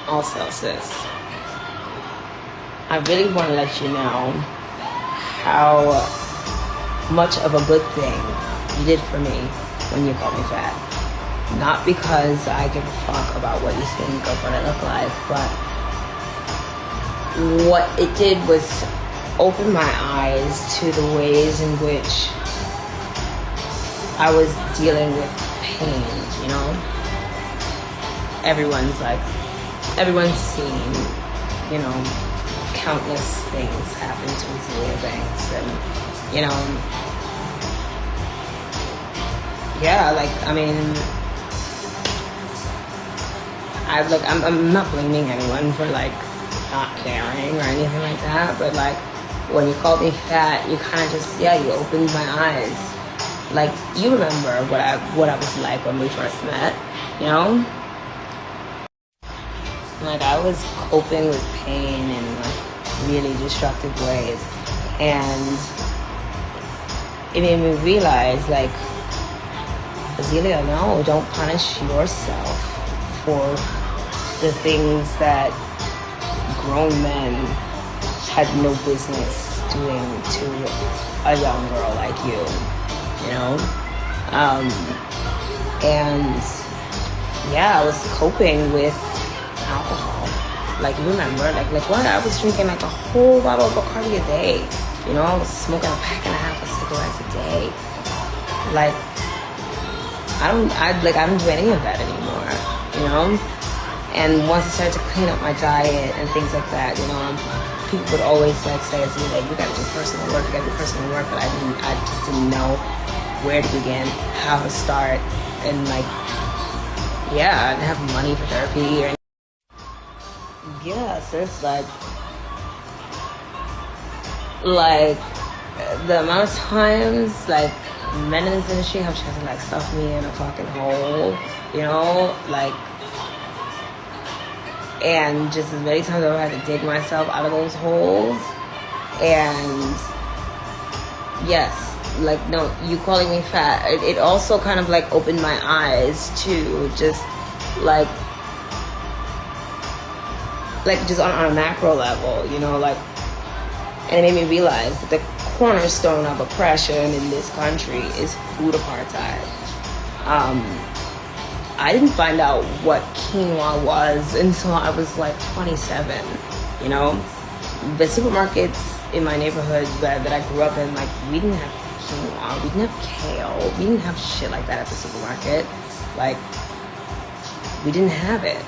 Also, sis, I really want to let you know how much of a good thing you did for me when you called me fat. Not because I give a fuck about what you think of what I look like, but what it did was open my eyes to the ways in which I was dealing with pain, you know? Everyone's seen, you know, countless things happen to Azealia Banks, and, you know, yeah, like, I mean, I'm not blaming anyone for, like, not caring or anything like that, but, like, when you called me fat, you kind of just, yeah, you opened my eyes. Like, you remember what I was like when we first met, you know? Like, I was coping with pain in, like, really destructive ways, and it made me realize, like, Azealia, no, don't punish yourself for the things that grown men had no business doing to a young girl like you, you know? And yeah, I was coping with alcohol. Like, you remember, like what? I was drinking like a whole bottle of Bacardi a day. You know, I was smoking a pack and a half of cigarettes a day. Like, I don't do any of that anymore, you know? And once I started to clean up my diet and things like that, you know, people would always like say, like, you gotta do personal work, but I just didn't know where to begin, how to start, and like, yeah, I didn't have money for therapy or anything. Yeah, so it's like the amount of times, like, men in this industry have tried to, like, stuff me in a fucking hole, you know, like, and just as many times I've had to dig myself out of those holes. And yes, like, no, you calling me fat, it also kind of like opened my eyes to just like just on a macro level, you know, like, and it made me realize that the cornerstone of oppression in this country is food apartheid. I didn't find out what quinoa was until I was like 27, you know? The supermarkets in my neighborhood that I grew up in, like, we didn't have quinoa, we didn't have kale, we didn't have shit like that at the supermarket. Like, we didn't have it.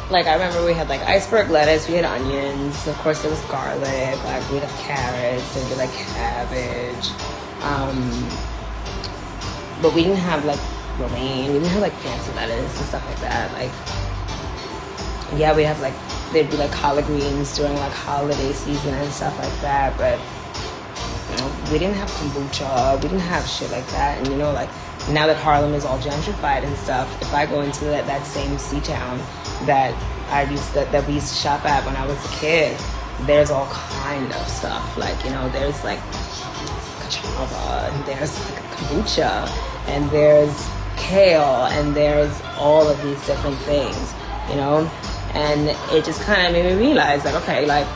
Like, I remember we had like iceberg lettuce, we had onions, of course there was garlic, like we'd have carrots, there'd be like cabbage, but we didn't have like romaine, we didn't have like fancy lettuce and stuff like that. Like, yeah, we have like, there'd be like collard greens during like holiday season and stuff like that, but you know, we didn't have kombucha, we didn't have shit like that. And you know, like, now that Harlem is all gentrified and stuff, if I go into that same C-town that we used to shop at when I was a kid, there's all kind of stuff. Like, you know, there's like cassava, and there's like kombucha, and there's kale, and there's all of these different things, you know? And it just kind of made me realize, like, okay, like,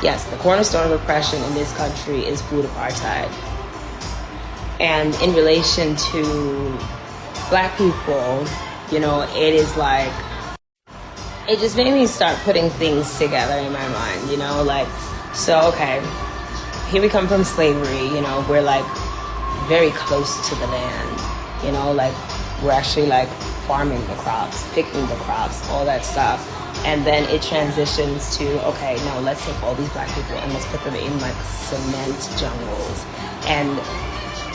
yes, the cornerstone of oppression in this country is food apartheid. And in relation to Black people, you know, it is like, it just made me start putting things together in my mind, you know, like, so, okay, here we come from slavery, you know, we're like very close to the land, you know, like, we're actually like farming the crops, picking the crops, all that stuff. And then it transitions to, okay, now let's take all these Black people and let's put them in like cement jungles. And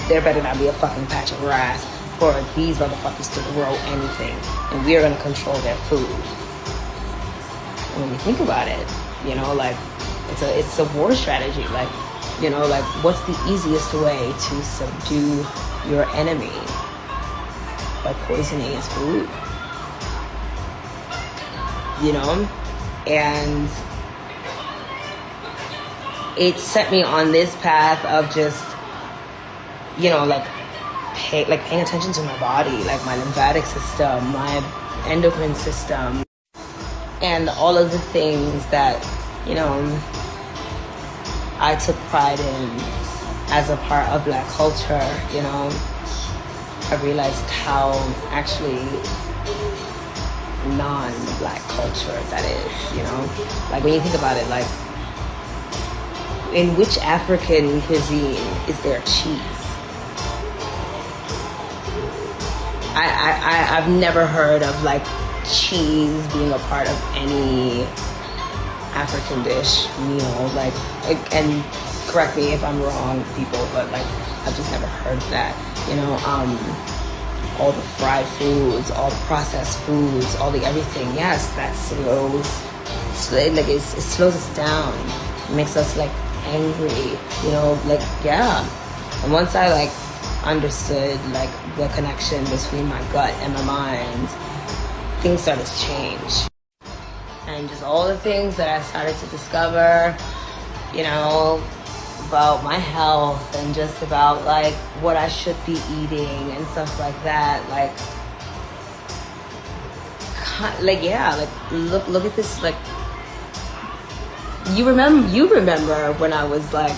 there better not be a fucking patch of grass for these motherfuckers to grow anything. And we are gonna control their food. And when you think about it, you know, like, it's a war strategy. Like, you know, like, what's the easiest way to subdue your enemy? By poisoning his food. You know? And it set me on this path of just, you know, like paying attention to my body, like my lymphatic system, my endocrine system, and all of the things that, you know, I took pride in as a part of Black culture, you know, I realized how actually non-Black culture that is, you know. Like when you think about it, like in which African cuisine is there cheese? I've never heard of like cheese being a part of any African dish, meal, like, and correct me if I'm wrong, people, but like I've just never heard of that, you know. All the fried foods, all the processed foods, all the everything, yes, that slows, like it slows us down, it makes us like angry, you know, like, yeah. And once I like understood like the connection between my gut and my mind, things started to change. And just all the things that I started to discover, you know, about my health and just about like what I should be eating and stuff like that, like yeah, like look at this, like you remember when I was like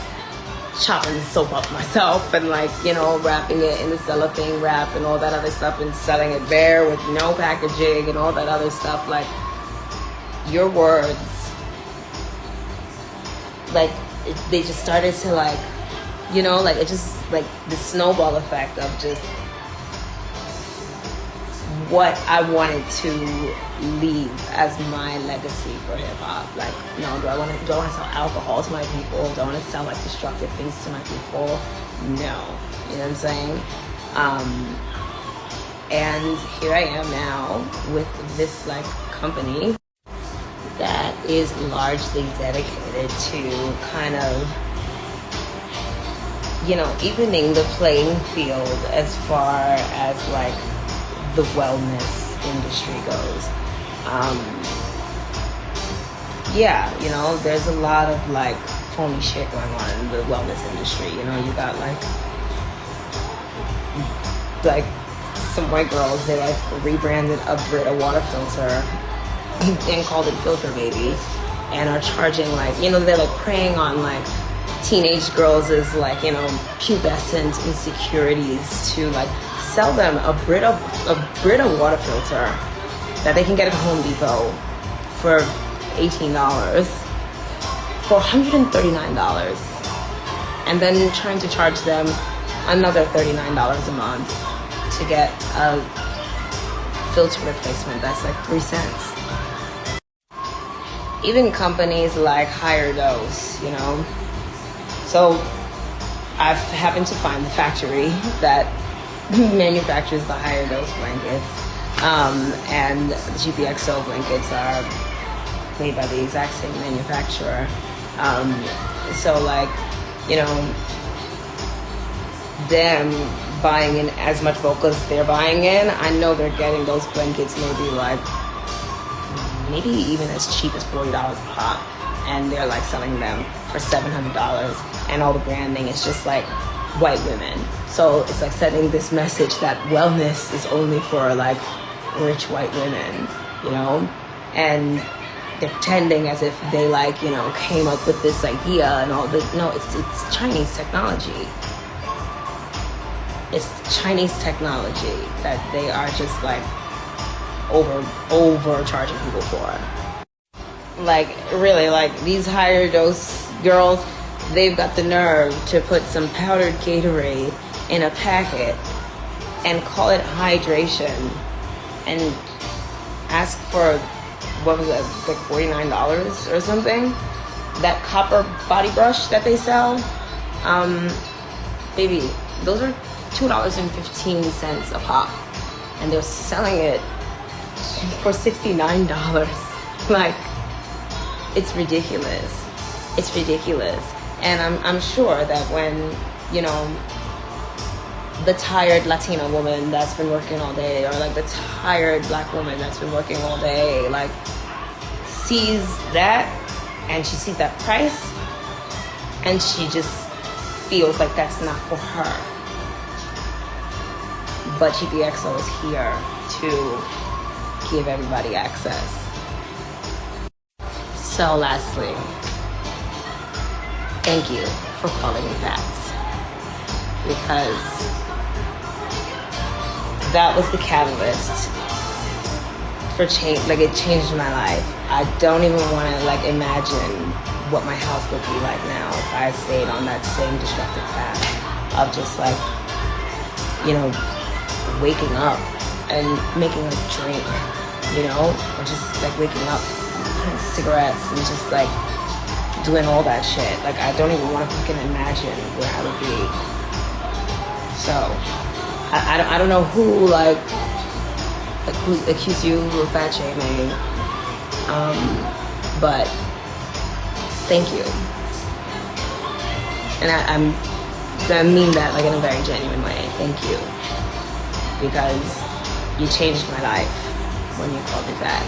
chopping the soap up myself and like, you know, wrapping it in the cellophane wrap and all that other stuff and selling it bare with no packaging and all that other stuff. Like your words, like they just started to like, you know, like it just like the snowball effect of just what I wanted to leave as my legacy for hip hop. Like, no, do I want to sell alcohol to my people? Do I want to sell like destructive things to my people? No, you know what I'm saying? And here I am now with this like company that is largely dedicated to kind of, you know, evening the playing field as far as like the wellness industry goes. Yeah, you know, there's a lot of like phony shit going on in the wellness industry. You know, you got like some white girls, they like rebranded a Brita water filter and called it Filter Baby, and are charging like, you know, they're like preying on like teenage girls as like, you know, pubescent insecurities to like sell them a Brita water filter that they can get at Home Depot for $18 for $139, and then trying to charge them another $39 a month to get a filter replacement that's like 3 cents. Even companies like Higher Dose, you know. So I've happened to find the factory that manufactures the Higher Dose blankets, and the CHEAPYXO blankets are made by the exact same manufacturer. So like, you know, them buying in as much bulk as they're buying in, I know they're getting those blankets maybe even as cheap as $40 a pop, and they're like selling them for $700, and all the branding is just like white women. So it's like sending this message that wellness is only for like rich white women, you know, and they're pretending as if they like, you know, came up with this idea and all this. No, it's Chinese technology. It's Chinese technology that they are just like overcharging people for. Like really, like these Higher Dose girls, they've got the nerve to put some powdered Gatorade in a packet and call it hydration and ask for, what was it, like $49 or something? That copper body brush that they sell, baby, those are $2.15 a pop, and they're selling it for $69. Like, it's ridiculous. It's ridiculous. And I'm sure that when, you know, the tired Latina woman that's been working all day, or like the tired Black woman that's been working all day, like sees that, and she sees that price, and she just feels like that's not for her. But CHEAPYXO is here to give everybody access. So lastly, thank you for calling me fat, because that was the catalyst for change. Like, it changed my life. I don't even want to like imagine what my health would be like now if I stayed on that same destructive path of just like, you know, waking up and making a drink, you know, or just like waking up, putting cigarettes and just like doing all that shit. Like, I don't even want to fucking imagine where I would be. So I don't know who like who accused you of fat shaming, but thank you. And I mean that like in a very genuine way. Thank you, because you changed my life when you called me fat.